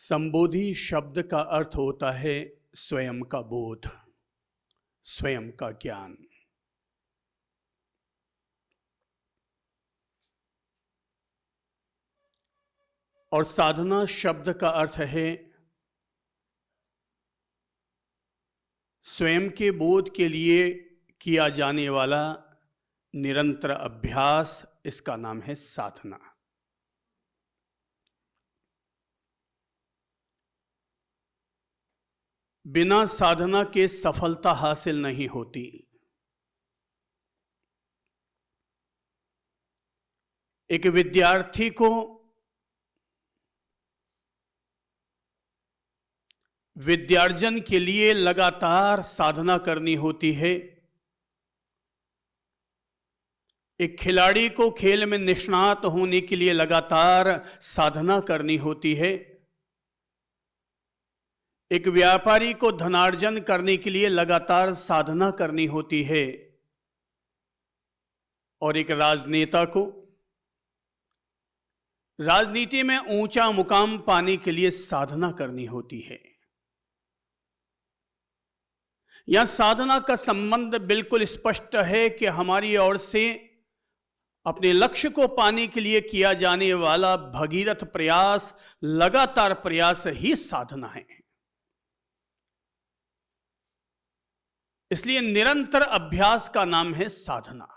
संबोधि शब्द का अर्थ होता है स्वयं का बोध, स्वयं का ज्ञान। और साधना शब्द का अर्थ है स्वयं के बोध के लिए किया जाने वाला निरंतर अभ्यास। इसका नाम है साधना। बिना साधना के सफलता हासिल नहीं होती। एक विद्यार्थी को विद्यार्जन के लिए लगातार साधना करनी होती है। एक खिलाड़ी को खेल में निष्णात होने के लिए लगातार साधना करनी होती है। एक व्यापारी को धनार्जन करने के लिए लगातार साधना करनी होती है। और एक राजनेता को राजनीति में ऊंचा मुकाम पाने के लिए साधना करनी होती है। यहां साधना का संबंध बिल्कुल स्पष्ट है कि हमारी ओर से अपने लक्ष्य को पाने के लिए किया जाने वाला भगीरथ प्रयास, लगातार प्रयास ही साधना है। इसलिए निरंतर अभ्यास का नाम है साधना।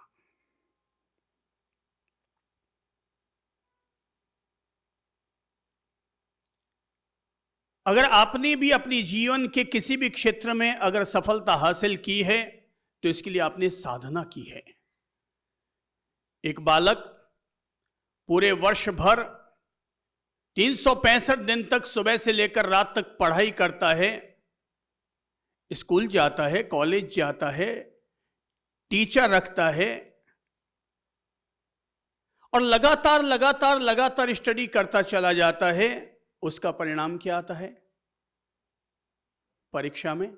अगर आपने भी अपनी जीवन के किसी भी क्षेत्र में अगर सफलता हासिल की है तो इसके लिए आपने साधना की है। एक बालक पूरे वर्ष भर 365 दिन तक सुबह से लेकर रात तक पढ़ाई करता है, स्कूल जाता है, कॉलेज जाता है, टीचर रखता है और लगातार लगातार लगातार स्टडी करता चला जाता है। उसका परिणाम क्या आता है? परीक्षा में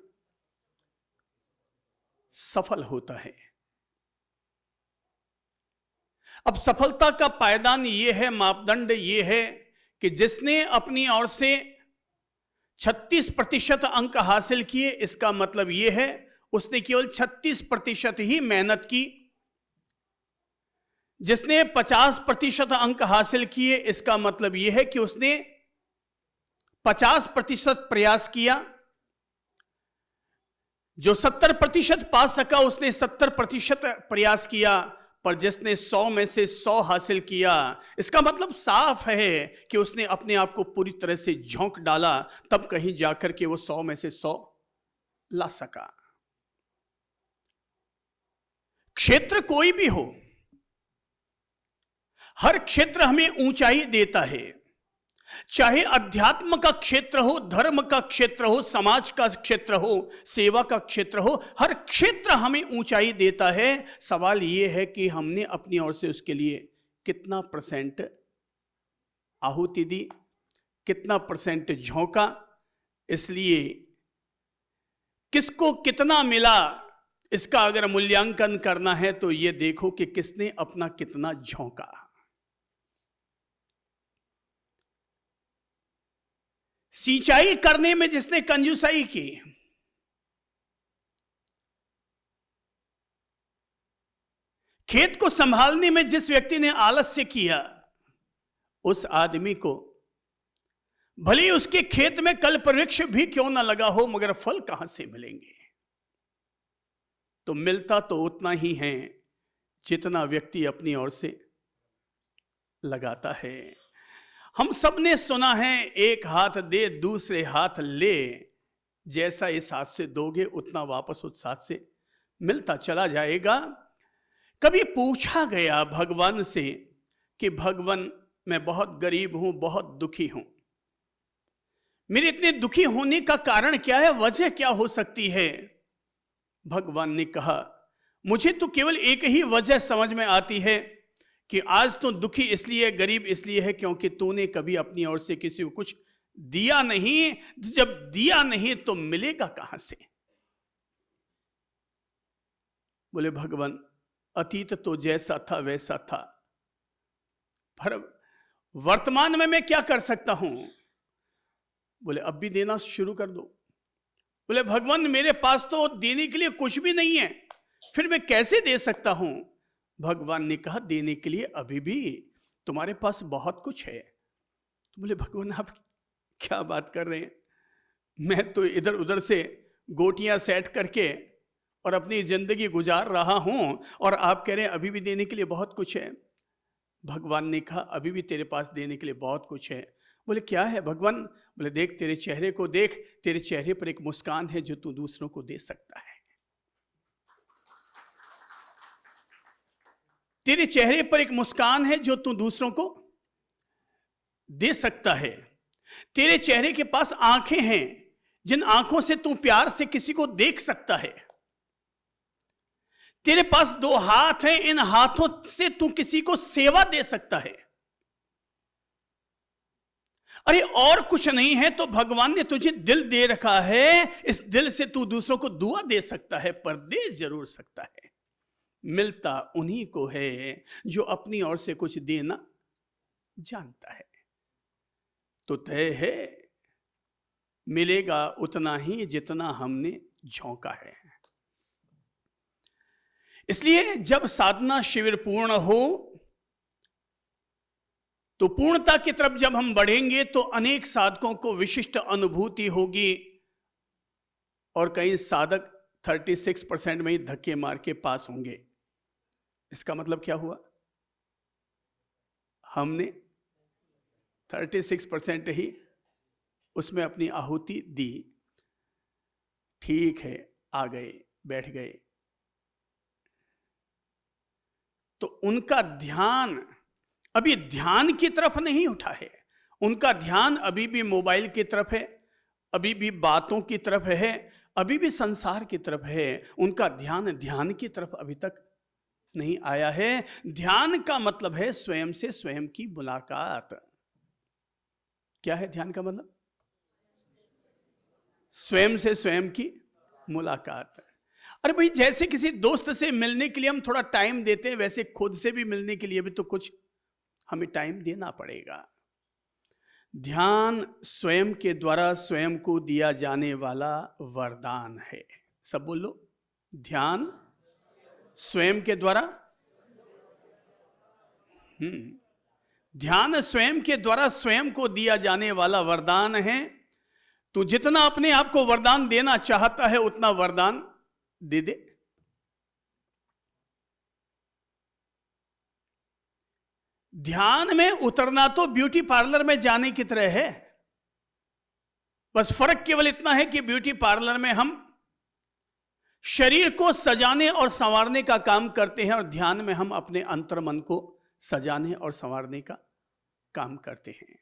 सफल होता है। अब सफलता का पायदान यह है, मापदंड यह है कि जिसने अपनी ओर से 36% अंक हासिल किए, इसका मतलब यह है उसने केवल 36% ही मेहनत की। जिसने 50% अंक हासिल किए, इसका मतलब यह है कि उसने 50% प्रयास किया। जो 70% पा सका उसने 70% प्रयास किया। पर जिसने 100 में से 100 हासिल किया, इसका मतलब साफ है कि उसने अपने आप को पूरी तरह से झोंक डाला, तब कहीं जाकर के वो 100 में से 100 ला सका। क्षेत्र कोई भी हो, हर क्षेत्र हमें ऊंचाई देता है। चाहे अध्यात्म का क्षेत्र हो, धर्म का क्षेत्र हो, समाज का क्षेत्र हो, सेवा का क्षेत्र हो, हर क्षेत्र हमें ऊंचाई देता है। सवाल यह है कि हमने अपनी ओर से उसके लिए कितना % आहुति दी, कितना % झोंका। इसलिए किसको कितना मिला, इसका अगर मूल्यांकन करना है तो यह देखो कि किसने अपना कितना झोंका। सिंचाई करने में जिसने कंजूसाई की, खेत को संभालने में जिस व्यक्ति ने आलस्य किया, उस आदमी को भले ही उसके खेत में कल्प वृक्ष भी क्यों ना लगा हो, मगर फल कहां से मिलेंगे? तो मिलता तो उतना ही है जितना व्यक्ति अपनी ओर से लगाता है। हम सबने सुना है, एक हाथ दे दूसरे हाथ ले, जैसा इस हाथ से दोगे उतना वापस उस हाथ से मिलता चला जाएगा। कभी पूछा गया भगवान से कि भगवान, मैं बहुत गरीब हूं, बहुत दुखी हूं, मेरे इतने दुखी होने का कारण क्या है, वजह क्या हो सकती है? भगवान ने कहा, मुझे तो केवल एक ही वजह समझ में आती है कि आज तो दुखी इसलिए, गरीब इसलिए है क्योंकि तूने कभी अपनी ओर से किसी को कुछ दिया नहीं। जब दिया नहीं तो मिलेगा कहां से? बोले भगवान, अतीत तो जैसा था वैसा था, पर वर्तमान में मैं क्या कर सकता हूं? बोले अब भी देना शुरू कर दो। बोले भगवान मेरे पास तो देने के लिए कुछ भी नहीं है, फिर मैं कैसे दे सकता हूं? भगवान ने कहा देने के लिए अभी भी तुम्हारे पास बहुत कुछ है। तो बोले भगवान आप क्या बात कर रहे हैं, मैं तो इधर उधर से गोटियां सेट करके और अपनी जिंदगी गुजार रहा हूं और आप कह रहे हैं अभी भी देने के लिए बहुत कुछ है। भगवान ने कहा अभी भी तेरे पास देने के लिए बहुत कुछ है। बोले क्या है भगवान? बोले देख तेरे चेहरे को देख, तेरे चेहरे पर एक मुस्कान है जो तू दूसरों को दे सकता है। तेरे चेहरे पर एक मुस्कान है जो तू दूसरों को दे सकता है। तेरे चेहरे के पास आंखें हैं जिन आंखों से तू प्यार से किसी को देख सकता है। तेरे पास 2 हाथ हैं, इन हाथों से तू किसी को सेवा दे सकता है। अरे और कुछ नहीं है तो भगवान ने तुझे दिल दे रखा है, इस दिल से तू दूसरों को दुआ दे सकता है, पर दे जरूर सकता है। मिलता उन्हीं को है जो अपनी ओर से कुछ देना जानता है। तो तय है मिलेगा उतना ही जितना हमने झोंका है। इसलिए जब साधना शिविर पूर्ण हो तो पूर्णता की तरफ जब हम बढ़ेंगे तो अनेक साधकों को विशिष्ट अनुभूति होगी और कई साधक 36% में ही धक्के मार के पास होंगे। इसका मतलब क्या हुआ? हमने 36% ही उसमें अपनी आहुति दी। ठीक है, आ गए, बैठ गए, तो उनका ध्यान अभी ध्यान की तरफ नहीं उठा है। उनका ध्यान अभी भी मोबाइल की तरफ है, अभी भी बातों की तरफ है, अभी भी संसार की तरफ है। उनका ध्यान की तरफ अभी तक नहीं आया है। ध्यान का मतलब है स्वयं से स्वयं की मुलाकात। क्या है ध्यान का मतलब? स्वयं से स्वयं की मुलाकात। अरे भाई, जैसे किसी दोस्त से मिलने के लिए हम थोड़ा टाइम देते हैं, वैसे खुद से भी मिलने के लिए भी तो कुछ हमें टाइम देना पड़ेगा। ध्यान स्वयं के द्वारा स्वयं को दिया जाने वाला वरदान है। सब बोलो, ध्यान स्वयं के द्वारा ध्यान स्वयं के द्वारा स्वयं को दिया जाने वाला वरदान है। तो जितना अपने आप को वरदान देना चाहता है उतना वरदान दे दे। ध्यान में उतरना तो ब्यूटी पार्लर में जाने की तरह है। बस फर्क केवल इतना है कि ब्यूटी पार्लर में हम शरीर को सजाने और संवारने का काम करते हैं और ध्यान में हम अपने अंतर मन को सजाने और संवारने का काम करते हैं।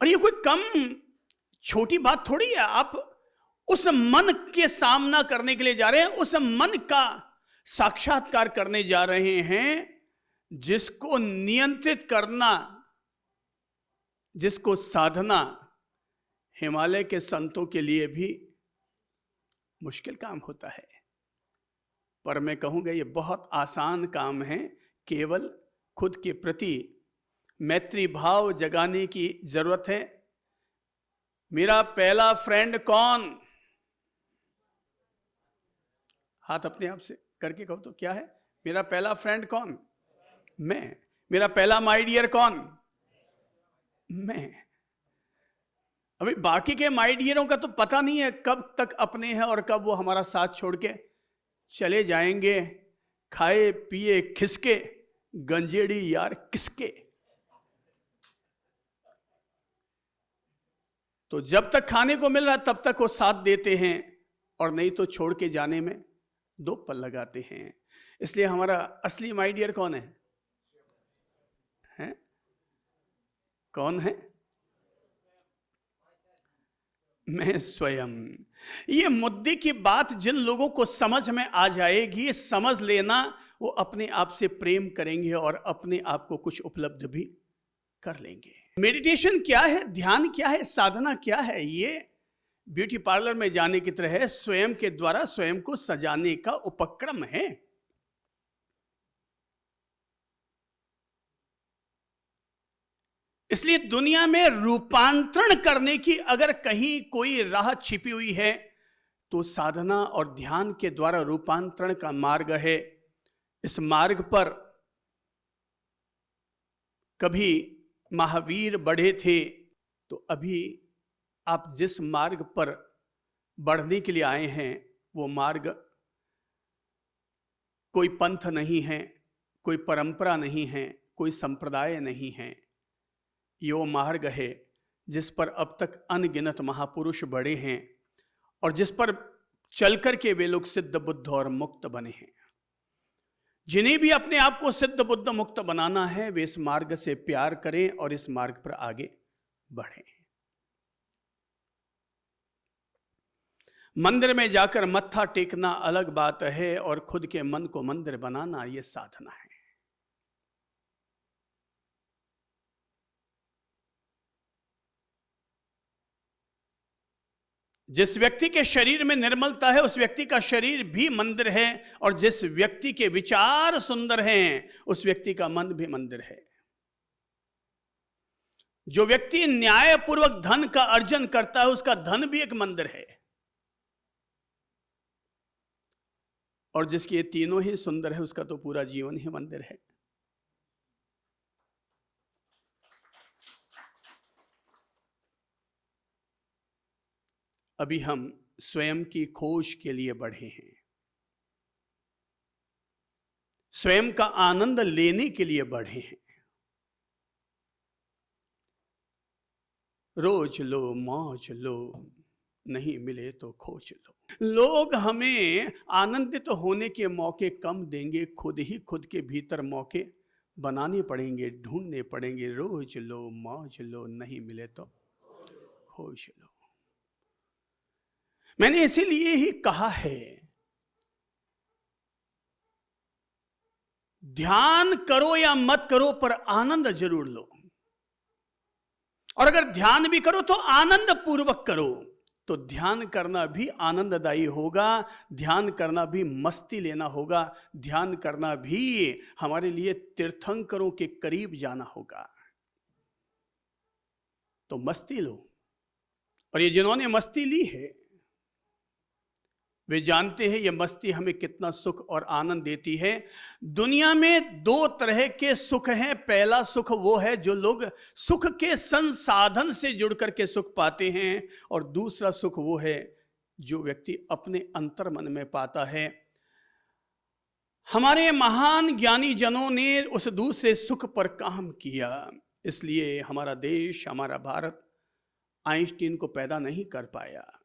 और ये कोई कम छोटी बात थोड़ी है। आप उस मन के सामना करने के लिए जा रहे हैं, उस मन का साक्षात्कार करने जा रहे हैं जिसको नियंत्रित करना, जिसको साधना हिमालय के संतों के लिए भी मुश्किल काम होता है। पर मैं कहूंगा ये बहुत आसान काम है। केवल खुद के प्रति मैत्री भाव जगाने की जरूरत है। मेरा पहला फ्रेंड कौन? हाथ अपने आप से करके कहो तो क्या है? मेरा पहला फ्रेंड कौन? मैं। मेरा पहला माय डियर कौन? मैं। अभी बाकी के माय डियरों का तो पता नहीं है कब तक अपने हैं और कब वो हमारा साथ छोड़ के चले जाएंगे। खाए पिए खिसके, गंजेड़ी यार किसके। तो जब तक खाने को मिल रहा है तब तक वो साथ देते हैं, और नहीं तो छोड़ के जाने में 2 पल लगाते हैं। इसलिए हमारा असली माय डियर कौन है? हैं? कौन है? मैं स्वयं। ये मुद्दे की बात जिन लोगों को समझ में आ जाएगी, समझ लेना वो अपने आप से प्रेम करेंगे और अपने आप को कुछ उपलब्ध भी कर लेंगे। मेडिटेशन क्या है? ध्यान क्या है? साधना क्या है? ये ब्यूटी पार्लर में जाने की तरह है। स्वयं के द्वारा स्वयं को सजाने का उपक्रम है। इसलिए दुनिया में रूपांतरण करने की अगर कहीं कोई राह छिपी हुई है तो साधना और ध्यान के द्वारा रूपांतरण का मार्ग है। इस मार्ग पर कभी महावीर बढ़े थे, तो अभी आप जिस मार्ग पर बढ़ने के लिए आए हैं वो मार्ग कोई पंथ नहीं है, कोई परंपरा नहीं है, कोई संप्रदाय नहीं है। ये वो मार्ग है जिस पर अब तक अनगिनत महापुरुष बढ़े हैं और जिस पर चलकर के वे लोग सिद्ध बुद्ध और मुक्त बने हैं। जिन्हें भी अपने आप को सिद्ध बुद्ध मुक्त बनाना है वे इस मार्ग से प्यार करें और इस मार्ग पर आगे बढ़ें। मंदिर में जाकर मत्था टेकना अलग बात है और खुद के मन को मंदिर बनाना यह साधना है। जिस व्यक्ति के शरीर में निर्मलता है उस व्यक्ति का शरीर भी मंदिर है, और जिस व्यक्ति के विचार सुंदर हैं उस व्यक्ति का मन भी मंदिर है। जो व्यक्ति न्यायपूर्वक धन का अर्जन करता है उसका धन भी एक मंदिर है, और जिसके ये तीनों ही सुंदर है उसका तो पूरा जीवन ही मंदिर है। अभी हम स्वयं की खोज के लिए बढ़े हैं, स्वयं का आनंद लेने के लिए बढ़े हैं। रोज लो मौज लो, नहीं मिले तो खोज लो। लोग हमें आनंदित होने के मौके कम देंगे, खुद ही खुद के भीतर मौके बनाने पड़ेंगे, ढूंढने पड़ेंगे। रोज लो मौज लो, नहीं मिले तो खोज लो। मैंने इसीलिए ही कहा है ध्यान करो या मत करो पर आनंद जरूर लो, और अगर ध्यान भी करो तो आनंद पूर्वक करो। तो ध्यान करना भी आनंददायी होगा, ध्यान करना भी मस्ती लेना होगा, ध्यान करना भी हमारे लिए तीर्थंकरों के करीब जाना होगा। तो मस्ती लो, और ये जिन्होंने मस्ती ली है वे जानते हैं ये मस्ती हमें कितना सुख और आनंद देती है। दुनिया में दो तरह के सुख हैं। पहला सुख वो है जो लोग सुख के संसाधन से जुड़ करके सुख पाते हैं, और दूसरा सुख वो है जो व्यक्ति अपने अंतर मन में पाता है। हमारे महान ज्ञानी जनों ने उस दूसरे सुख पर काम किया, इसलिए हमारा देश, हमारा भारत आइंस्टीन को पैदा नहीं कर पाया,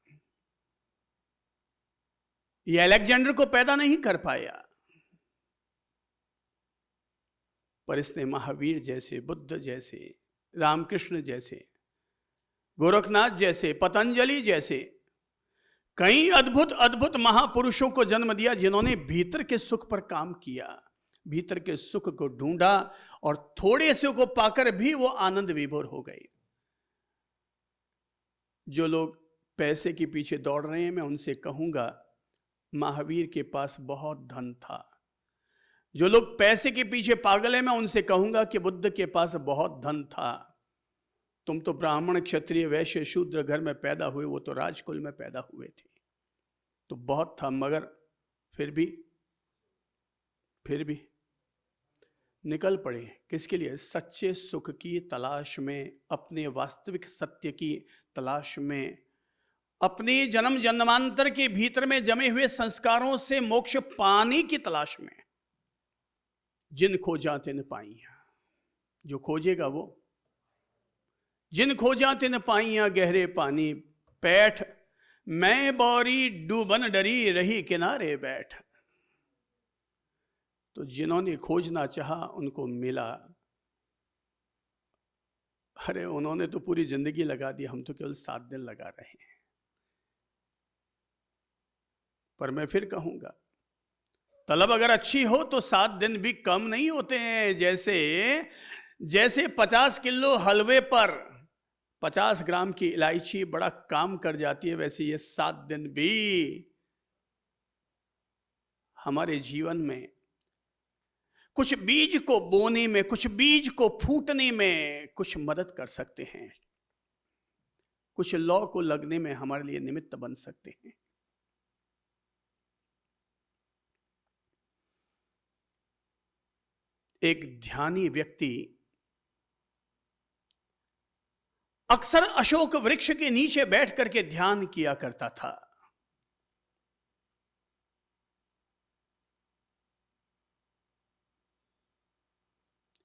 ये अलेक्जेंडर को पैदा नहीं कर पाया, पर इसने महावीर जैसे, बुद्ध जैसे, रामकृष्ण जैसे, गोरखनाथ जैसे, पतंजलि जैसे कई अद्भुत अद्भुत महापुरुषों को जन्म दिया जिन्होंने भीतर के सुख पर काम किया, भीतर के सुख को ढूंढा, और थोड़े से को पाकर भी वो आनंद विभोर हो गए। जो लोग पैसे के पीछे दौड़ रहे हैं मैं उनसे कहूंगा महावीर के पास बहुत धन था। जो लोग पैसे के पीछे पागल हैं मैं उनसे कहूंगा कि बुद्ध के पास बहुत धन था। तुम तो ब्राह्मण, क्षत्रिय, वैश्य, शूद्र घर में पैदा हुए, वो तो राजकुल में पैदा हुए थे, तो बहुत था, मगर फिर भी निकल पड़े। किसके लिए? सच्चे सुख की तलाश में, अपने वास्तविक सत्य की तलाश में, अपने जन्म जन्मांतर के भीतर में जमे हुए संस्कारों से मोक्ष पाने की तलाश में। जिन खोजा तिन पाइया, जो खोजेगा वो, जिन खोजा तिन पाइया गहरे पानी पैठ, मैं बौरी डूबन डरी रही किनारे बैठ। तो जिन्होंने खोजना चाहा उनको मिला। अरे उन्होंने तो पूरी जिंदगी लगा दी, हम तो केवल 7 दिन लगा रहे हैं। पर मैं फिर कहूंगा तलब अगर अच्छी हो तो 7 दिन भी कम नहीं होते हैं। जैसे 50 किलो हलवे पर 50 ग्राम की इलायची बड़ा काम कर जाती है, वैसे ये 7 दिन भी हमारे जीवन में कुछ बीज को बोने में, कुछ बीज को फूटने में कुछ मदद कर सकते हैं, कुछ लौ को लगने में हमारे लिए निमित्त बन सकते हैं। एक ध्यानी व्यक्ति अक्सर अशोक वृक्ष के नीचे बैठ करके ध्यान किया करता था।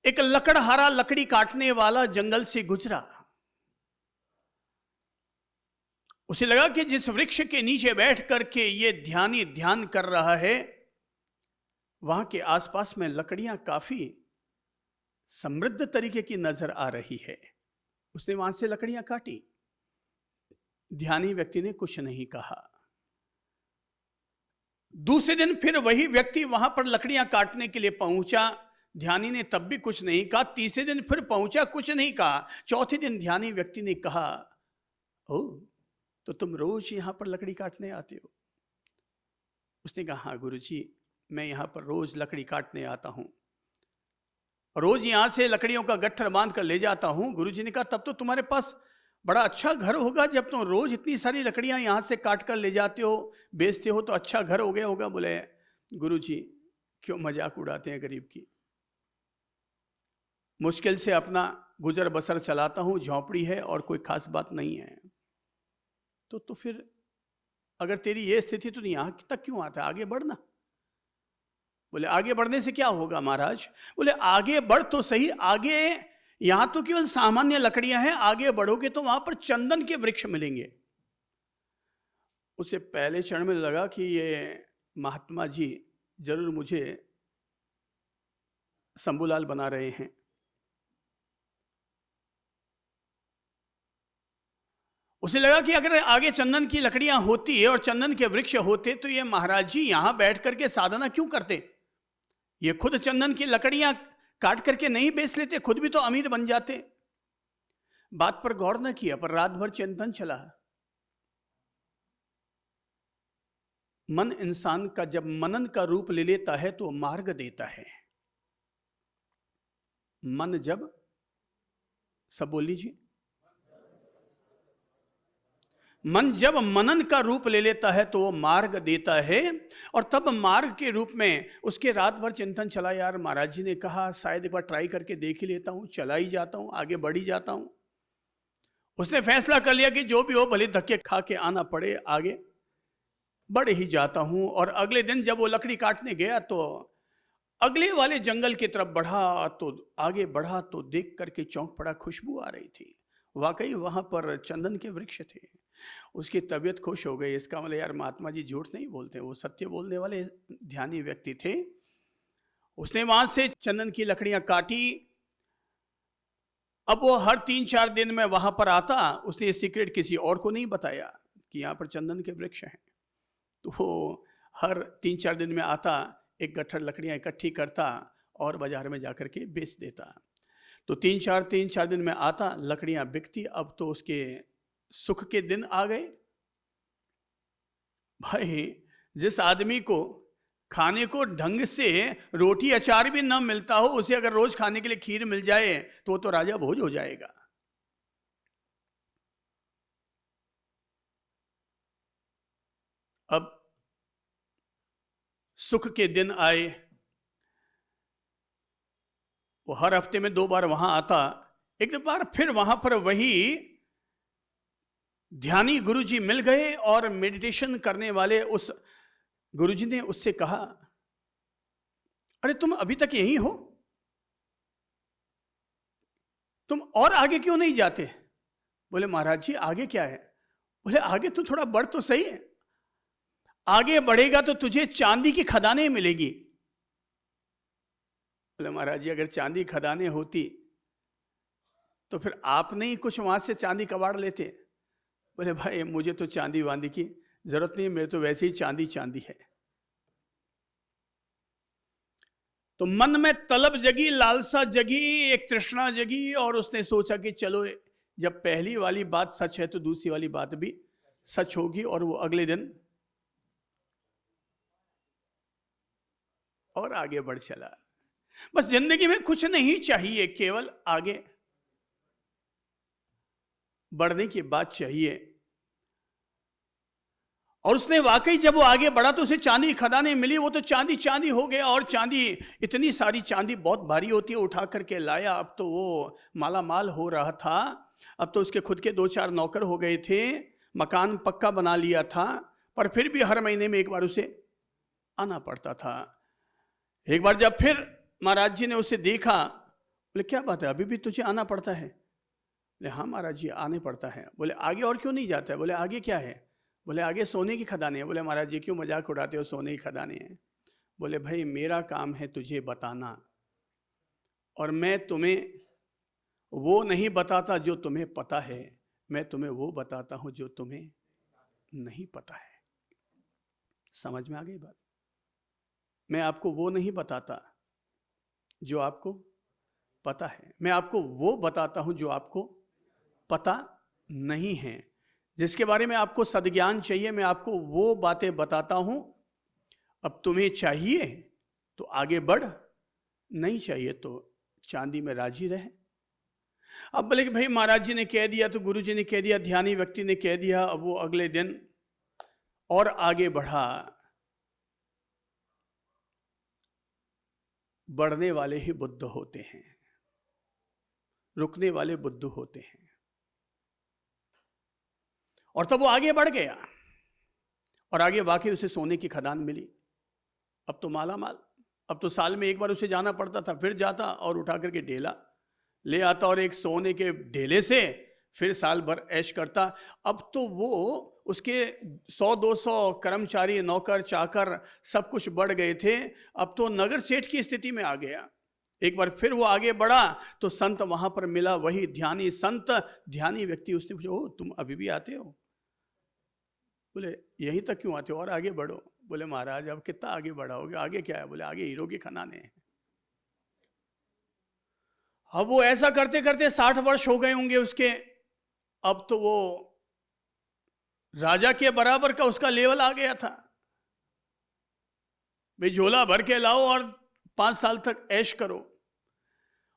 एक लकड़हारा लकड़ी काटने वाला जंगल से गुजरा। उसे लगा कि जिस वृक्ष के नीचे बैठ करके ये ध्यानी ध्यान कर रहा है, वहां के आसपास में लकड़ियां काफी समृद्ध तरीके की नजर आ रही है। उसने वहां से लकड़ियां काटी। ध्यानी व्यक्ति ने कुछ नहीं कहा। दूसरे दिन फिर वही व्यक्ति वहां पर लकड़ियां काटने के लिए पहुंचा। ध्यानी ने तब भी कुछ नहीं कहा। तीसरे दिन फिर पहुंचा, कुछ नहीं कहा। चौथे दिन ध्यानी व्यक्ति ने कहा, ओ, तो तुम रोज यहां पर लकड़ी काटने आते हो? उसने कहा, हाँ गुरुजी, मैं यहां पर रोज लकड़ी काटने आता हूं, रोज यहां से लकड़ियों का गट्ठर बांध कर ले जाता हूं। गुरुजी ने कहा, तब तो तुम्हारे पास बड़ा अच्छा घर होगा, जब तुम रोज इतनी सारी लकड़ियां यहां से काट कर ले जाते हो, बेचते हो, तो अच्छा घर हो गया होगा। बोले, गुरुजी क्यों मजाक उड़ाते हैं गरीब की। मुश्किल से अपना गुजर बसर चलाता हूं, झोंपड़ी है और कोई खास बात नहीं है। तो फिर अगर तेरी ये स्थिति, तो यहां तक क्यों आता है? आगे बढ़ना। बोले, आगे बढ़ने से क्या होगा महाराज? बोले, आगे बढ़ तो सही, आगे यहां तो केवल सामान्य लकड़ियां हैं, आगे बढ़ोगे तो वहां पर चंदन के वृक्ष मिलेंगे। उसे पहले क्षण में लगा कि ये महात्मा जी जरूर मुझे शंभूलाल बना रहे हैं। उसे लगा कि अगर आगे चंदन की लकड़ियां होती और चंदन के वृक्ष होते तो ये महाराज जी यहां बैठ करके साधना क्यों करते? ये खुद चंदन की लकड़ियां काट करके नहीं बेच लेते, खुद भी तो अमीर बन जाते। बात पर गौर न किया, पर रात भर चिंतन चला। मन इंसान का जब मनन का रूप ले लेता है तो मार्ग देता है। मन जब, सब बोल लीजिए, मन जब मनन का रूप ले लेता है तो वो मार्ग देता है। और तब मार्ग के रूप में उसके रात भर चिंतन चला। यार, महाराज जी ने कहा शायद एक बार ट्राई करके देख ही लेता हूं, चला ही जाता हूं, आगे बढ़ ही जाता हूं। उसने फैसला कर लिया कि जो भी हो, भले धक्के खा के आना पड़े, आगे बढ़ ही जाता हूं। और अगले दिन जब वो लकड़ी काटने गया तो अगले वाले जंगल की तरफ बढ़ा, तो आगे बढ़ा तो देख करके चौंक पड़ा, खुशबू आ रही थी। वाकई वहां पर चंदन के वृक्ष थे। उसकी तबीयत खुश हो गई। इसका मतलब यार महात्मा जी झूठ नहीं बोलते, वो सत्य बोलने वाले ध्यानी व्यक्ति थे। उसने वहां से चंदन की लकड़ियां काटी। अब वो हर 3-4 दिन में वहां पर आता। उसने ये सीक्रेट किसी और को नहीं बताया कि यहाँ पर चंदन के वृक्ष हैं। तो वो हर 3-4 दिन में आता, एक गट्ठर लकड़ियां इकट्ठी करता और बाजार में जाकर के बेच देता। तो 3-4 दिन में आता, लकड़ियां बिकती। अब तो उसके सुख के दिन आ गए। भाई, जिस आदमी को खाने को ढंग से रोटी अचार भी ना मिलता हो, उसे अगर रोज खाने के लिए खीर मिल जाए तो वो तो राजा भोज हो जाएगा। अब सुख के दिन आए। वो हर हफ्ते में 2 बार वहां आता। एक बार फिर वहां पर वही ध्यानी गुरुजी मिल गए और मेडिटेशन करने वाले उस गुरुजी ने उससे कहा, अरे तुम अभी तक यहीं हो, तुम और आगे क्यों नहीं जाते? बोले, महाराज जी आगे क्या है? बोले, आगे तो थोड़ा बढ़ तो सही है। आगे बढ़ेगा तो तुझे चांदी की खदानें मिलेगी। बोले, महाराज जी अगर चांदी खदानें होती तो फिर आप नहीं कुछ वहां से चांदी कबाड़ लेते। बोले, भाई मुझे तो चांदी वांदी की जरूरत नहीं, मेरे तो वैसे ही चांदी चांदी है। तो मन में तलब जगी, लालसा जगी, एक तृष्णा जगी और उसने सोचा कि चलो, जब पहली वाली बात सच है तो दूसरी वाली बात भी सच होगी। और वो अगले दिन और आगे बढ़ चला। बस जिंदगी में कुछ नहीं चाहिए, केवल आगे बढ़ने की बात चाहिए। और उसने वाकई जब वो आगे बढ़ा तो उसे चांदी खदानें मिली, वो तो चांदी चांदी हो गया। और चांदी, इतनी सारी चांदी बहुत भारी होती है, उठा करके लाया। अब तो वो माला माल हो रहा था। अब तो उसके खुद के 2-4 नौकर हो गए थे, मकान पक्का बना लिया था, पर फिर भी हर महीने में एक बार उसे आना पड़ता था। एक बार जब फिर महाराज जी ने उसे देखा, बोले क्या बात है, अभी भी तुझे आना पड़ता है? बोले हाँ महाराज जी, आने पड़ता है। बोले आगे और क्यों नहीं जाता है? बोले आगे क्या है? बोले आगे सोने की खदानें हैं। बोले महाराज जी क्यों मजाक उड़ाते हो, सोने की खदानें हैं? बोले भाई मेरा काम है तुझे बताना, और मैं तुम्हें वो नहीं बताता जो तुम्हें पता है, मैं तुम्हें वो बताता हूं जो तुम्हें नहीं पता है। समझ में आ गई बात? मैं आपको वो नहीं बताता जो आपको पता है, मैं आपको वो बताता हूं जो आपको पता नहीं है। जिसके बारे में आपको सद्ज्ञान चाहिए, मैं आपको वो बातें बताता हूं। अब तुम्हें चाहिए तो आगे बढ़, नहीं चाहिए तो चांदी में राजी रहे। अब बोले कि भाई महाराज जी ने कह दिया, तो गुरु जी ने कह दिया, ध्यानी व्यक्ति ने कह दिया। अब वो अगले दिन और आगे बढ़ा। बढ़ने वाले ही बुद्ध होते हैं, रुकने वाले बुद्ध होते हैं। और तब वो आगे बढ़ गया, और आगे वाकई उसे सोने की खदान मिली। अब तो माला माल। अब तो साल में एक बार उसे जाना पड़ता था, फिर जाता और उठा करके ढेला ले आता, और एक सोने के ढेले से फिर साल भर ऐश करता। अब तो वो उसके 100-200 कर्मचारी, नौकर चाकर सब कुछ बढ़ गए थे। अब तो नगर सेठ की स्थिति में आ गया। एक बार फिर वो आगे बढ़ा तो संत वहां पर मिला, वही ध्यानी संत, ध्यानी व्यक्ति। उसने पूछा, ओ तुम अभी भी आते हो? बोले यहीं तक क्यों आते हो, और आगे बढ़ो। बोले महाराज अब कितना आगे बढ़ाओगे, आगे क्या है? बोले आगे हीरो की खदानें हैं। अब वो ऐसा करते करते 60 वर्ष हो गए होंगे उसके। अब तो वो राजा के बराबर का उसका लेवल आ गया था। भाई झोला भर के लाओ और 5 साल तक ऐश करो।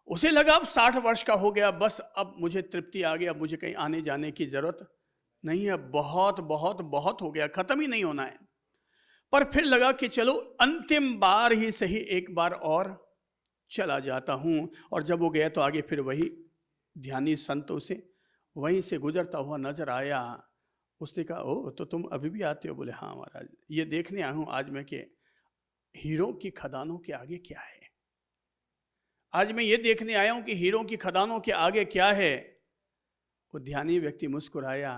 उसे लगा अब 60 वर्ष का हो गया, बस अब मुझे तृप्ति आ गई, अब मुझे कहीं आने जाने की जरूरत नहीं है, बहुत बहुत बहुत हो गया, खत्म ही नहीं होना है। पर फिर लगा कि चलो अंतिम बार ही सही, एक बार और चला जाता हूं। और जब वो गया तो आगे फिर वही ध्यानी संत उसे वहीं से गुजरता हुआ नजर आया। उसने कहा, ओ तो तुम अभी भी आते हो? बोले हाँ महाराज, ये देखने आया हूं आज मैं कि हीरो की खदानों के आगे क्या है। आज मैं ये देखने आया हूं कि हीरो की खदानों के आगे क्या है। वो ध्यानी व्यक्ति मुस्कुराया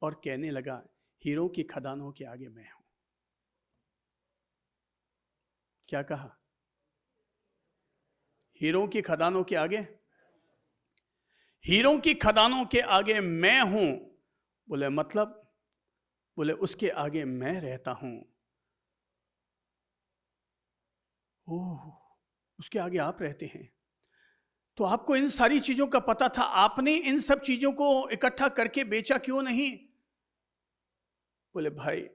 और कहने लगा, हीरो की खदानों के आगे मैं हूं। क्या कहा? हीरो की खदानों के आगे, हीरो की खदानों के आगे मैं हूं। बोले मतलब? बोले उसके आगे मैं रहता हूं। ओह, उसके आगे आप रहते हैं, तो आपको इन सारी चीजों का पता था, आपने इन सब चीजों को इकट्ठा करके बेचा क्यों नहीं? बोले भाई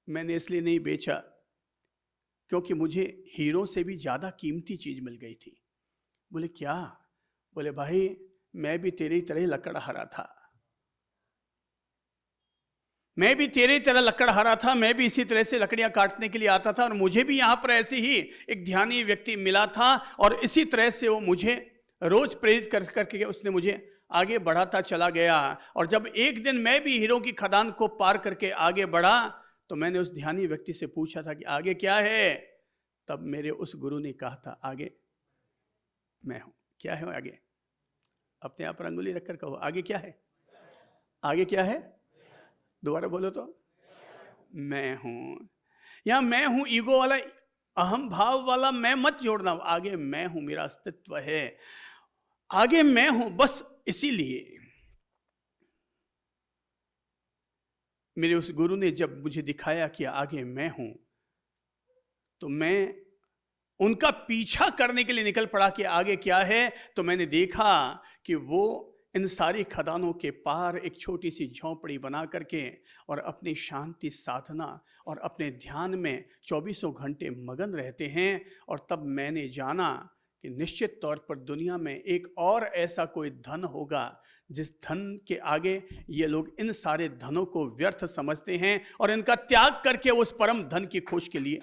मैंने इसलिए नहीं बेचा क्योंकि मुझे हीरो से भी ज्यादा कीमती चीज मिल गई थी। बोले क्या? बोले भाई मैं भी तेरी तरह लकड़हारा था, मैं भी तेरी तरह लकड़हारा था, मैं भी इसी तरह से लकड़ियां काटने के लिए आता था, और मुझे भी यहां पर ऐसे ही एक ध्यानी व्यक्ति मिला था, और इसी तरह से वो मुझे रोज प्रेरित करके उसने मुझे आगे बढ़ाता चला गया। और जब एक दिन मैं भी हीरो की खदान को पार करके आगे बढ़ा तो मैंने उस ध्यानी व्यक्ति से पूछा था कि आगे क्या है। तब मेरे उस गुरु ने कहा था, आगे मैं हूं। क्या है आगे? अपने आप पर अंगुली रखकर कहो, आगे क्या है? आगे क्या है? दोबारा बोलो तो, मैं हूं। यहां मैं हूं ईगो वाला, अहम भाव वाला मैं मत जोड़ना। आगे मैं हूं, मेरा अस्तित्व है, आगे मैं हूं। बस इसीलिए मेरे उस गुरु ने जब मुझे दिखाया कि आगे मैं हूं, तो मैं उनका पीछा करने के लिए निकल पड़ा कि आगे क्या है। तो मैंने देखा कि वो इन सारी खदानों के पार एक छोटी सी झोंपड़ी बना करके और अपनी शांति साधना और अपने ध्यान में 24 घंटे मगन रहते हैं। और तब मैंने जाना कि निश्चित तौर पर दुनिया में एक और ऐसा कोई धन होगा जिस धन के आगे ये लोग इन सारे धनों को व्यर्थ समझते हैं और इनका त्याग करके उस परम धन की खोज के लिए,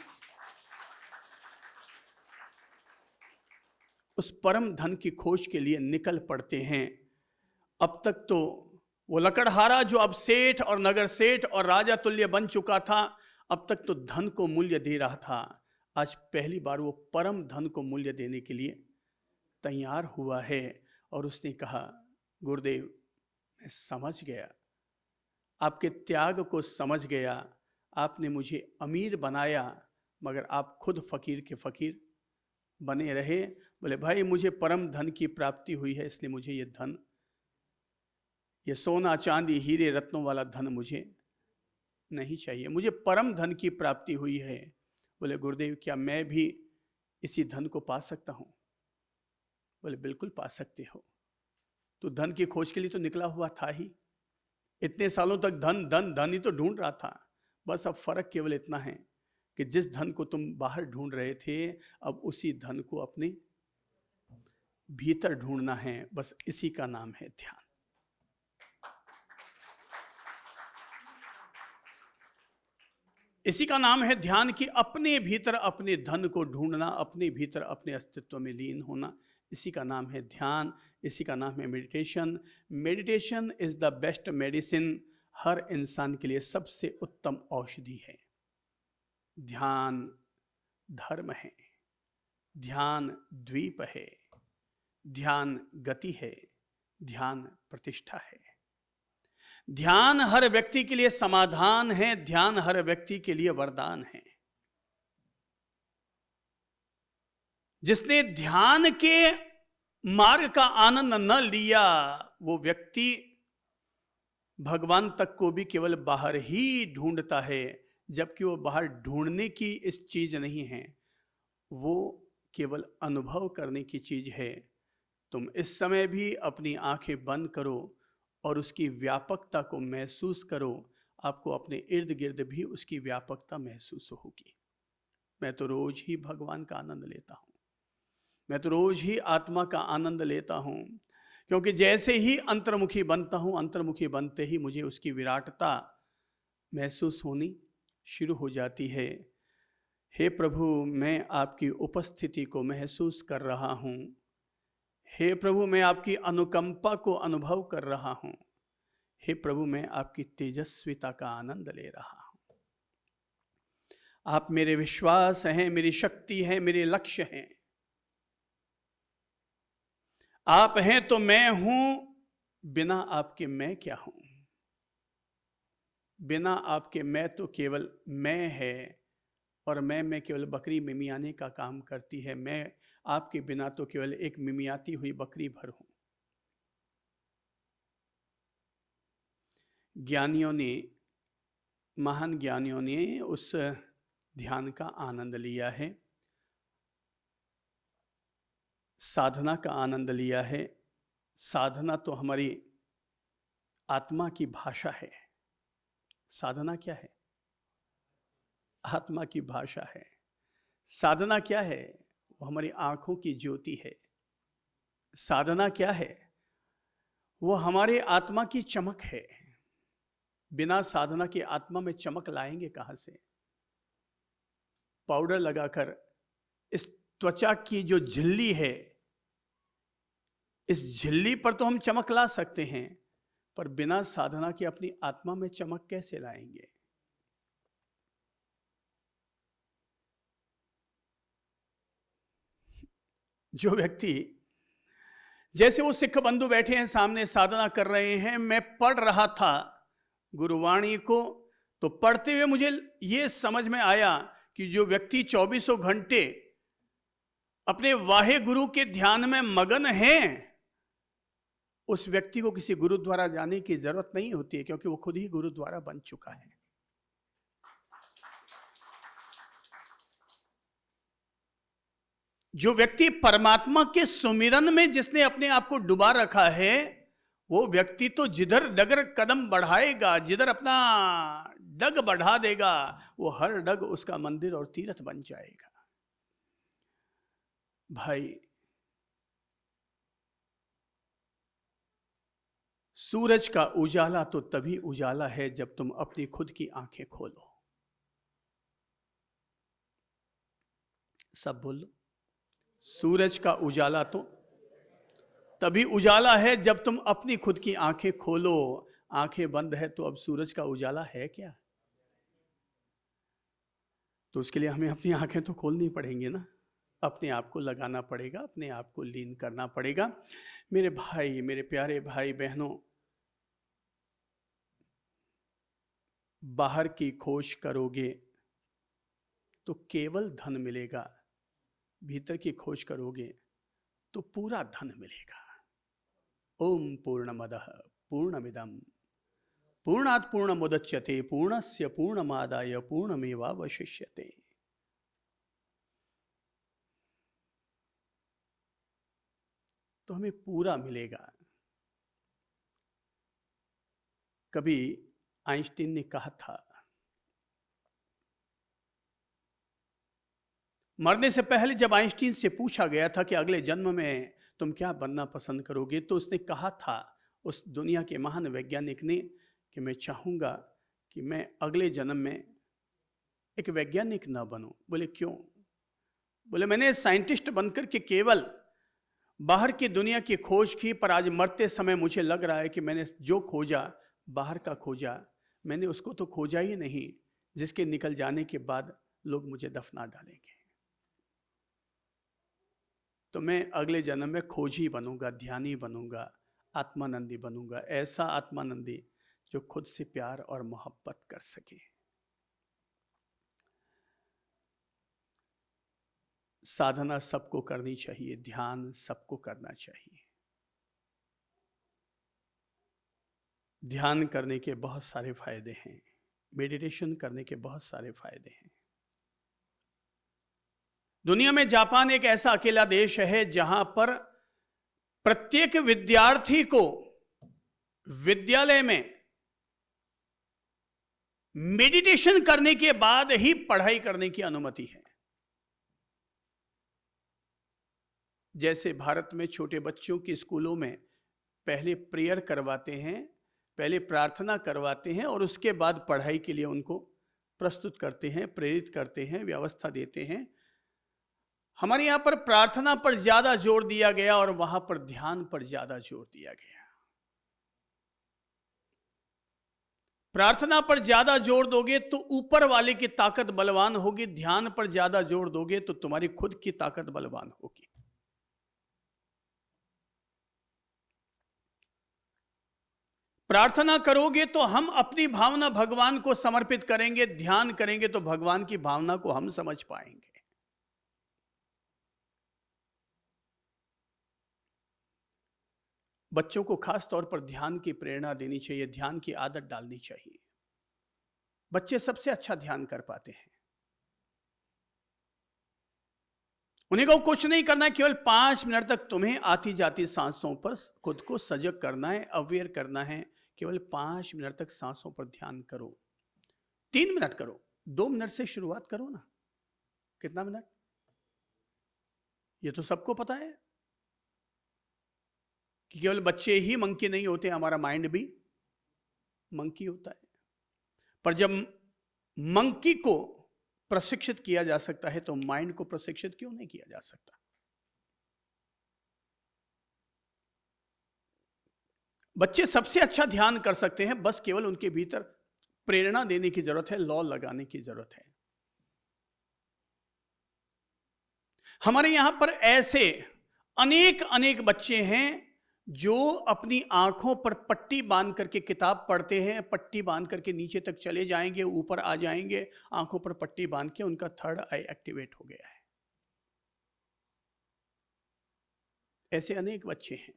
उस परम धन की खोज के लिए निकल पड़ते हैं। अब तक तो वो लकड़हारा जो अब सेठ और नगर सेठ और राजा तुल्य बन चुका था, अब तक तो धन को मूल्य दे रहा था, आज पहली बार वो परम धन को मूल्य देने के लिए तैयार हुआ है। और उसने कहा, गुरुदेव मैं समझ गया, आपके त्याग को समझ गया, आपने मुझे अमीर बनाया मगर आप खुद फकीर के फकीर बने रहे। बोले भाई मुझे परम धन की प्राप्ति हुई है, इसलिए मुझे ये धन, ये सोना चांदी हीरे रत्नों वाला धन मुझे नहीं चाहिए, मुझे परम धन की प्राप्ति हुई है। बोले गुरुदेव क्या मैं भी इसी धन को पा सकता हूं? बोले बिल्कुल पा सकते हो, तो धन की खोज के लिए तो निकला हुआ था ही, इतने सालों तक धन धन धन ही तो ढूंढ रहा था। बस अब फर्क केवल इतना है कि जिस धन को तुम बाहर ढूंढ रहे थे, अब उसी धन को अपने भीतर ढूंढना है। बस इसी का नाम है ध्यान। इसी का नाम है ध्यान कि अपने भीतर अपने धन को ढूंढना, अपने भीतर अपने अस्तित्व में लीन होना, इसी का नाम है ध्यान, इसी का नाम है meditation. Meditation is the best medicine, हर इंसान के लिए सबसे उत्तम औषधि है। ध्यान धर्म है, ध्यान द्वीप है, ध्यान गति है, ध्यान प्रतिष्ठा है। ध्यान हर व्यक्ति के लिए समाधान है, ध्यान हर व्यक्ति के लिए वरदान है। जिसने ध्यान के मार्ग का आनंद न लिया वो व्यक्ति भगवान तक को भी केवल बाहर ही ढूंढता है, जबकि वो बाहर ढूंढने की इस चीज नहीं है, वो केवल अनुभव करने की चीज है। तुम इस समय भी अपनी आंखें बंद करो और उसकी व्यापकता को महसूस करो, आपको अपने इर्द गिर्द भी उसकी व्यापकता महसूस होगी। मैं तो रोज ही भगवान का आनंद लेता हूँ, मैं तो रोज ही आत्मा का आनंद लेता हूँ, क्योंकि जैसे ही अंतर्मुखी बनता हूँ, अंतर्मुखी बनते ही मुझे उसकी विराटता महसूस होनी शुरू हो जाती है। हे प्रभु मैं आपकी उपस्थिति को महसूस कर रहा हूँ, हे प्रभु मैं आपकी अनुकंपा को अनुभव कर रहा हूं, हे प्रभु मैं आपकी तेजस्विता का आनंद ले रहा हूं। आप मेरे विश्वास हैं, मेरी शक्ति है, मेरे लक्ष्य हैं। आप हैं तो मैं हूं, बिना आपके मैं क्या हूं? बिना आपके मैं तो केवल मैं है, और मैं केवल बकरी मिमियाने का काम करती है। मैं आपके बिना तो केवल एक मिमियाती हुई बकरी भर हूं। ज्ञानियों ने, महान ज्ञानियों ने उस ध्यान का आनंद लिया है, साधना का आनंद लिया है। साधना तो हमारी आत्मा की भाषा है। साधना क्या है? आत्मा की भाषा है। साधना क्या है? वो हमारी आंखों की ज्योति है। साधना क्या है? वो हमारे आत्मा की चमक है। बिना साधना के आत्मा में चमक लाएंगे कहां से? पाउडर लगाकर इस त्वचा की जो झिल्ली है, इस झिल्ली पर तो हम चमक ला सकते हैं, पर बिना साधना के अपनी आत्मा में चमक कैसे लाएंगे? जो व्यक्ति, जैसे वो सिख बंधु बैठे हैं सामने, साधना कर रहे हैं, मैं पढ़ रहा था गुरुवाणी को, तो पढ़ते हुए मुझे ये समझ में आया कि जो व्यक्ति 24 घंटे अपने वाहे गुरु के ध्यान में मगन हैं, उस व्यक्ति को किसी गुरु द्वारा जाने की जरूरत नहीं होती है, क्योंकि वो खुद ही गुरु द्वारा बन चुका है। जो व्यक्ति परमात्मा के सुमिरन में जिसने अपने आप को डुबा रखा है, वो व्यक्ति तो जिधर डगर कदम बढ़ाएगा, जिधर अपना डग बढ़ा देगा, वो हर डग उसका मंदिर और तीर्थ बन जाएगा। भाई, सूरज का उजाला तो तभी उजाला है जब तुम अपनी खुद की आंखें खोलो। सब बोलो, सूरज का उजाला तो तभी उजाला है जब तुम अपनी खुद की आंखें खोलो। आंखें बंद है तो अब सूरज का उजाला है क्या? तो उसके लिए हमें अपनी आंखें तो खोलनी पड़ेंगी ना, अपने आप को लगाना पड़ेगा, अपने आप को लीन करना पड़ेगा। मेरे भाई, मेरे प्यारे भाई बहनों, बाहर की खोज करोगे तो केवल धन मिलेगा, भीतर की खोज करोगे तो पूरा धन मिलेगा। ओम पूर्णमदः पूर्णमिदं पूर्णात् पूर्णमुदच्यते पूर्णस्य पूर्णमादाय पूर्णमेवावशिष्यते। तो हमें पूरा मिलेगा। कभी आइंस्टीन ने कहा था, मरने से पहले जब आइंस्टीन से पूछा गया था कि अगले जन्म में तुम क्या बनना पसंद करोगे, तो उसने कहा था, उस दुनिया के महान वैज्ञानिक ने, कि मैं चाहूंगा कि मैं अगले जन्म में एक वैज्ञानिक ना बनूं। बोले क्यों? बोले मैंने साइंटिस्ट बनकर के केवल बाहर की दुनिया की खोज की, पर आज मरते समय मुझे लग रहा है कि मैंने जो खोजा, बाहर का खोजा, मैंने उसको तो खोजा ही नहीं जिसके निकल जाने के बाद लोग मुझे दफना डालेंगे। तो मैं अगले जन्म में खोजी बनूंगा, ध्यानी बनूंगा, आत्मानंदी बनूंगा। ऐसा आत्मानंदी जो खुद से प्यार और मोहब्बत कर सके। साधना सबको करनी चाहिए, ध्यान सबको करना चाहिए। ध्यान करने के बहुत सारे फायदे हैं, मेडिटेशन करने के बहुत सारे फायदे हैं। दुनिया में जापान एक ऐसा अकेला देश है जहां पर प्रत्येक विद्यार्थी को विद्यालय में मेडिटेशन करने के बाद ही पढ़ाई करने की अनुमति है। जैसे भारत में छोटे बच्चों की स्कूलों में पहले प्रेयर करवाते हैं, पहले प्रार्थना करवाते हैं और उसके बाद पढ़ाई के लिए उनको प्रस्तुत करते हैं, प्रेरित करते हैं, व्यवस्था देते हैं। हमारे यहां पर प्रार्थना पर ज्यादा जोर दिया गया और वहां पर ध्यान पर ज्यादा जोर दिया गया। प्रार्थना पर ज्यादा जोर दोगे तो ऊपर वाले की ताकत बलवान होगी, ध्यान पर ज्यादा जोर दोगे तो तुम्हारी खुद की ताकत बलवान होगी। प्रार्थना करोगे तो हम अपनी भावना भगवान को समर्पित करेंगे, ध्यान करेंगे तो भगवान की भावना को हम समझ पाएंगे। बच्चों को खास तौर पर ध्यान की प्रेरणा देनी चाहिए, ध्यान की आदत डालनी चाहिए। बच्चे सबसे अच्छा ध्यान कर पाते हैं। उन्हीं को कुछ नहीं करना है, केवल 5 मिनट तक तुम्हें आती जाती सांसों पर खुद को सजग करना है, अवेयर करना है। केवल 5 मिनट तक सांसों पर ध्यान करो। 3 मिनट करो, 2 मिनट से शुरुआत करो ना। कितना मिनट? ये तो सबको पता है कि केवल बच्चे ही मंकी नहीं होते, हमारा माइंड भी मंकी होता है। पर जब मंकी को प्रशिक्षित किया जा सकता है तो माइंड को प्रशिक्षित क्यों नहीं किया जा सकता? बच्चे सबसे अच्छा ध्यान कर सकते हैं, बस केवल उनके भीतर प्रेरणा देने की जरूरत है, लॉ लगाने की जरूरत है। हमारे यहां पर ऐसे अनेक अनेक बच्चे हैं जो अपनी आंखों पर पट्टी बांध करके किताब पढ़ते हैं, पट्टी बांध करके नीचे तक चले जाएंगे, ऊपर आ जाएंगे, आंखों पर पट्टी बांध के उनका थर्ड आई एक्टिवेट हो गया है। ऐसे अनेक बच्चे हैं।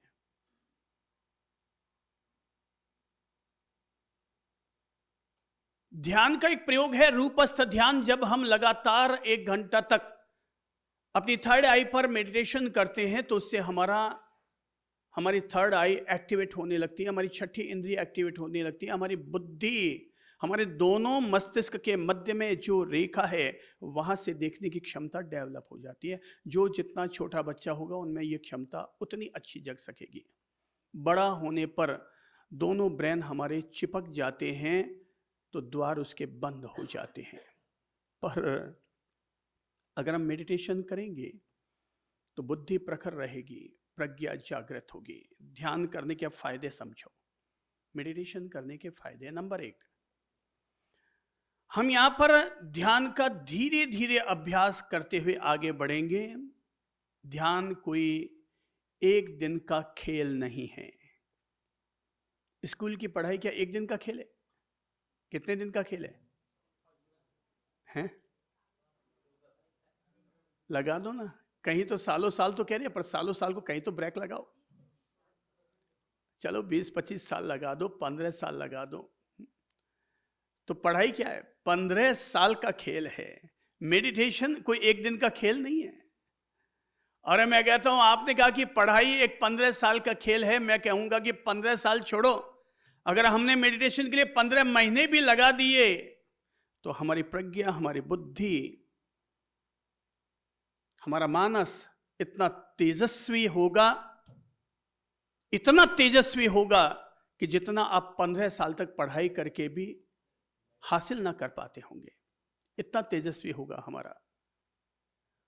ध्यान का एक प्रयोग है रूपस्थ ध्यान। जब हम लगातार 1 घंटा तक अपनी थर्ड आई पर मेडिटेशन करते हैं तो उससे हमारी थर्ड आई एक्टिवेट होने लगती है, हमारी छठी इंद्रिय एक्टिवेट होने लगती है, हमारी बुद्धि, हमारे दोनों मस्तिष्क के मध्य में जो रेखा है वहां से देखने की क्षमता डेवलप हो जाती है। जो जितना छोटा बच्चा होगा उनमें ये क्षमता उतनी अच्छी जग सकेगी। बड़ा होने पर दोनों ब्रेन हमारे चिपक जाते हैं तो द्वार उसके बंद हो जाते हैं। पर अगर हम मेडिटेशन करेंगे तो बुद्धि प्रखर रहेगी, प्रज्ञा जागृत होगी। ध्यान करने के फायदे समझो। मेडिटेशन करने के फायदे, नंबर 1, हम यहां पर ध्यान का धीरे धीरे अभ्यास करते हुए आगे बढ़ेंगे। ध्यान कोई एक दिन का खेल नहीं है। स्कूल की पढ़ाई क्या एक दिन का खेल है? कितने दिन का खेल है? हैं? लगा दो ना, कहीं तो सालों साल तो कह रहे हैं, पर सालों साल को कहीं तो ब्रेक लगाओ। चलो 20-25 साल लगा दो, 15 साल लगा दो। तो पढ़ाई क्या है? 15 साल का खेल है। मेडिटेशन कोई एक दिन का खेल नहीं है। और मैं कहता हूं, आपने कहा कि पढ़ाई एक 15 साल का खेल है, मैं कहूंगा कि 15 साल छोड़ो, अगर हमने मेडिटेशन के लिए 15 महीने भी लगा दिए तो हमारी प्रज्ञा, हमारी बुद्धि, हमारा मानस इतना तेजस्वी होगा, इतना तेजस्वी होगा कि जितना आप 15 साल तक पढ़ाई करके भी हासिल ना कर पाते होंगे, इतना तेजस्वी होगा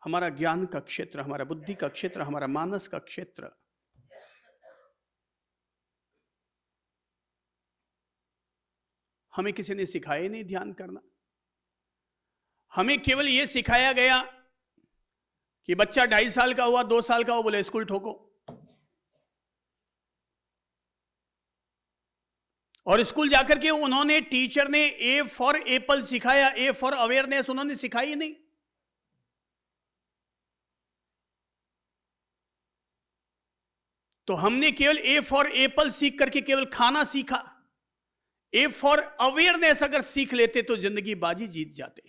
हमारा ज्ञान का क्षेत्र, हमारा बुद्धि का क्षेत्र, हमारा मानस का क्षेत्र। हमें किसी ने सिखाया ही नहीं ध्यान करना। हमें केवल यह सिखाया गया कि बच्चा 2.5 साल का हुआ, 2 साल का हुआ, बोले स्कूल ठोको। और स्कूल जाकर के उन्होंने, टीचर ने ए फॉर एप्पल सिखाया, ए फॉर अवेयरनेस उन्होंने सिखाई नहीं। तो हमने केवल ए फॉर एप्पल सीख करके केवल खाना सीखा। ए फॉर अवेयरनेस अगर सीख लेते तो जिंदगी बाजी जीत जाते।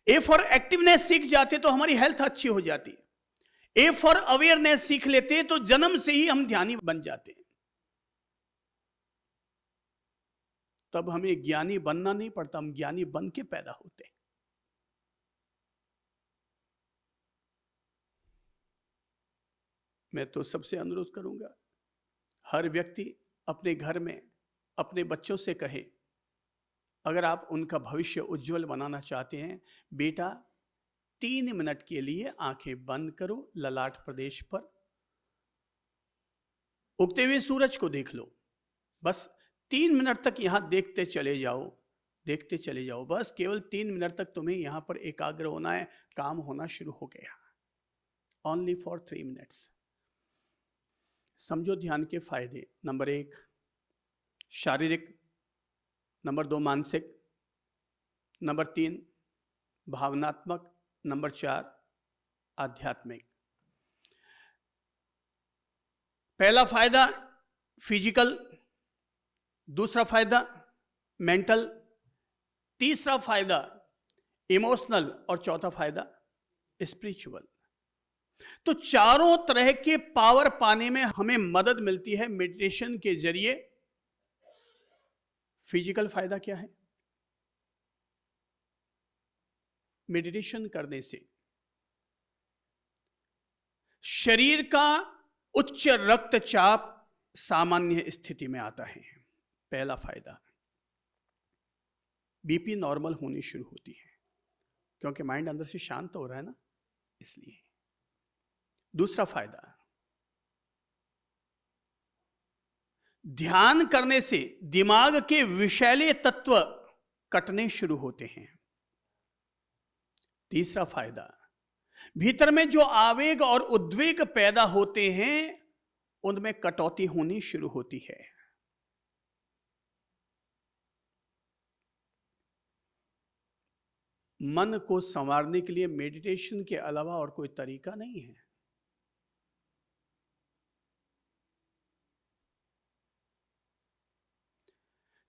ए फॉर एक्टिवनेस सीख जाते तो हमारी हेल्थ अच्छी हो जाती। ए फॉर अवेयरनेस सीख लेते तो जन्म से ही हम ध्यानी बन जाते। तब हमें ज्ञानी बनना नहीं पड़ता, हम ज्ञानी बन के पैदा होते। मैं तो सबसे अनुरोध करूंगा, हर व्यक्ति अपने घर में अपने बच्चों से कहे, अगर आप उनका भविष्य उज्जवल बनाना चाहते हैं, बेटा 3 मिनट के लिए आंखें बंद करो, ललाट प्रदेश पर उगते हुए सूरज को देख लो। बस 3 मिनट तक यहां देखते चले जाओ, देखते चले जाओ। बस केवल 3 मिनट तक तुम्हें यहां पर एकाग्र होना है, काम होना शुरू हो गया। Only for 3 minutes. समझो ध्यान के फायदे। नंबर 1 शारीरिक, नंबर 2 मानसिक, नंबर 3 भावनात्मक, नंबर 4 आध्यात्मिक। पहला फायदा फिजिकल, दूसरा फायदा मेंटल, तीसरा फायदा इमोशनल और चौथा फायदा स्पिरिचुअल। तो चारों तरह के पावर पाने में हमें मदद मिलती है मेडिटेशन के जरिए। फिजिकल फायदा क्या है? मेडिटेशन करने से शरीर का उच्च रक्तचाप सामान्य स्थिति में आता है। पहला फायदा, बीपी नॉर्मल होनी शुरू होती है, क्योंकि माइंड अंदर से शांत हो रहा है ना, इसलिए। दूसरा फायदा, ध्यान करने से दिमाग के विषैले तत्व कटने शुरू होते हैं। तीसरा फायदा, भीतर में जो आवेग और उद्वेग पैदा होते हैं उनमें कटौती होनी शुरू होती है। मन को संवारने के लिए मेडिटेशन के अलावा और कोई तरीका नहीं है।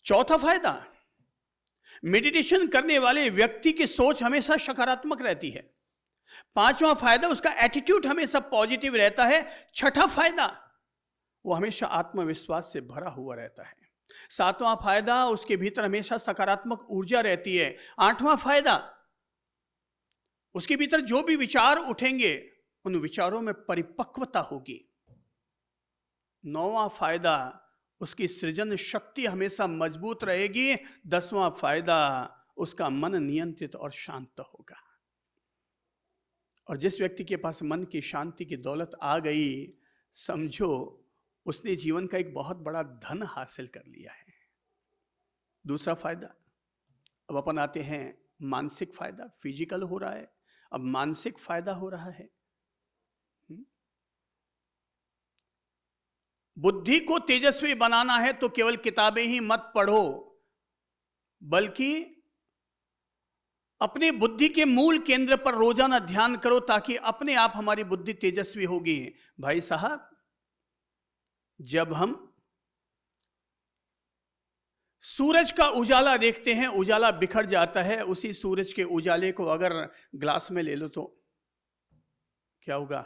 चौथा फायदा, मेडिटेशन करने वाले व्यक्ति की सोच हमेशा सकारात्मक रहती है। पांचवा फायदा, उसका एटीट्यूड हमेशा पॉजिटिव रहता है। छठा फायदा, वो हमेशा आत्मविश्वास से भरा हुआ रहता है। सातवां फायदा, उसके भीतर हमेशा सकारात्मक ऊर्जा रहती है। आठवां फायदा, उसके भीतर जो भी विचार उठेंगे उन विचारों में परिपक्वता होगी। नौवां फायदा, उसकी सृजन शक्ति हमेशा मजबूत रहेगी। 10वां फायदा, उसका मन नियंत्रित और शांत होगा। और जिस व्यक्ति के पास मन की शांति की दौलत आ गई, समझो उसने जीवन का एक बहुत बड़ा धन हासिल कर लिया है। दूसरा फायदा, अब अपन आते हैं मानसिक फायदा। फिजिकल हो रहा है, अब मानसिक फायदा हो रहा है। बुद्धि को तेजस्वी बनाना है तो केवल किताबें ही मत पढ़ो, बल्कि अपनी बुद्धि के मूल केंद्र पर रोजाना ध्यान करो, ताकि अपने आप हमारी बुद्धि तेजस्वी होगी। भाई साहब, जब हम सूरज का उजाला देखते हैं, उजाला बिखर जाता है। उसी सूरज के उजाले को अगर ग्लास में ले लो तो क्या होगा?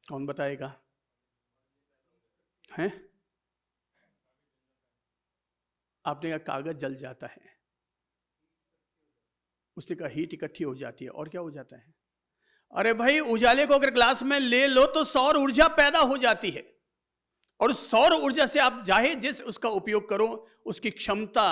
कौन बताएगा? हैं? आपने कहा कागज जल जाता है, उसने कहा हीट इकट्ठी हो जाती है, और क्या हो जाता है? अरे भाई, उजाले को अगर ग्लास में ले लो तो सौर ऊर्जा पैदा हो जाती है, और सौर ऊर्जा से आप चाहे जिस उसका उपयोग करो, उसकी क्षमता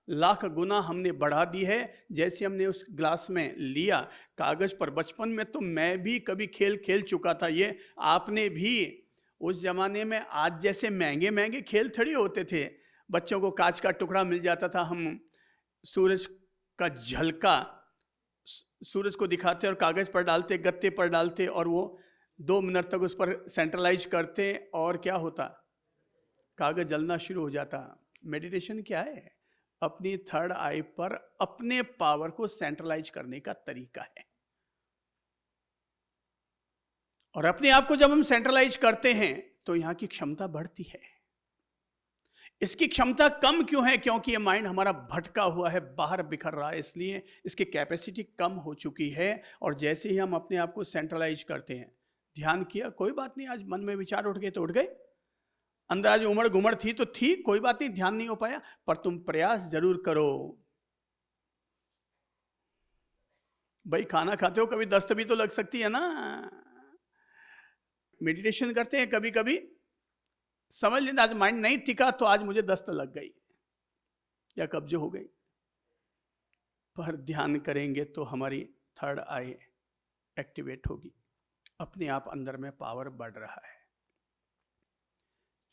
लाख गुना हमने बढ़ा दी है। जैसे हमने उस ग्लास में लिया कागज पर, बचपन में तो मैं भी कभी खेल खेल चुका था ये, आपने भी। उस जमाने में आज जैसे महंगे महंगे खेल थोड़ी होते थे। बच्चों को कांच का टुकड़ा मिल जाता था, हम सूरज का झलका सूरज को दिखाते और कागज पर डालते, गत्ते पर डालते, और वो 2 मिनट तक उस पर सेंट्रलाइज करते, और क्या होता? कागज जलना शुरू हो जाता। मेडिटेशन क्या है? अपनी थर्ड आई पर अपने पावर को सेंट्रलाइज करने का तरीका है। और अपने आप को जब हम सेंट्रलाइज करते हैं तो यहां की क्षमता बढ़ती है। इसकी क्षमता कम क्यों है? क्योंकि ये माइंड हमारा भटका हुआ है, बाहर बिखर रहा है, इसलिए इसकी कैपेसिटी कम हो चुकी है। और जैसे ही हम अपने आप को सेंट्रलाइज करते हैं, ध्यान किया, कोई बात नहीं, आज मन में विचार उठ गए तो उठ गए, अंदर आज उमड़ घुमड़ थी तो थी, कोई बात नहीं, ध्यान नहीं हो पाया, पर तुम प्रयास जरूर करो। भाई, खाना खाते हो, कभी दस्त भी तो लग सकती है ना। मेडिटेशन करते हैं, कभी कभी समझ लेना आज माइंड नहीं टिका तो आज मुझे दस्त लग गई या कब्ज हो गई, पर ध्यान करेंगे तो हमारी थर्ड आई एक्टिवेट होगी, अपने आप अंदर में पावर बढ़ रहा है।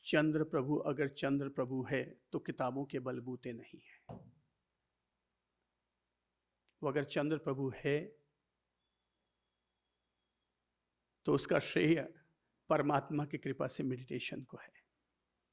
चंद्र प्रभु, अगर चंद्र प्रभु है तो किताबों के बलबूते नहीं है। वो अगर चंद्र प्रभु है तो उसका श्रेय परमात्मा की कृपा से मेडिटेशन को है।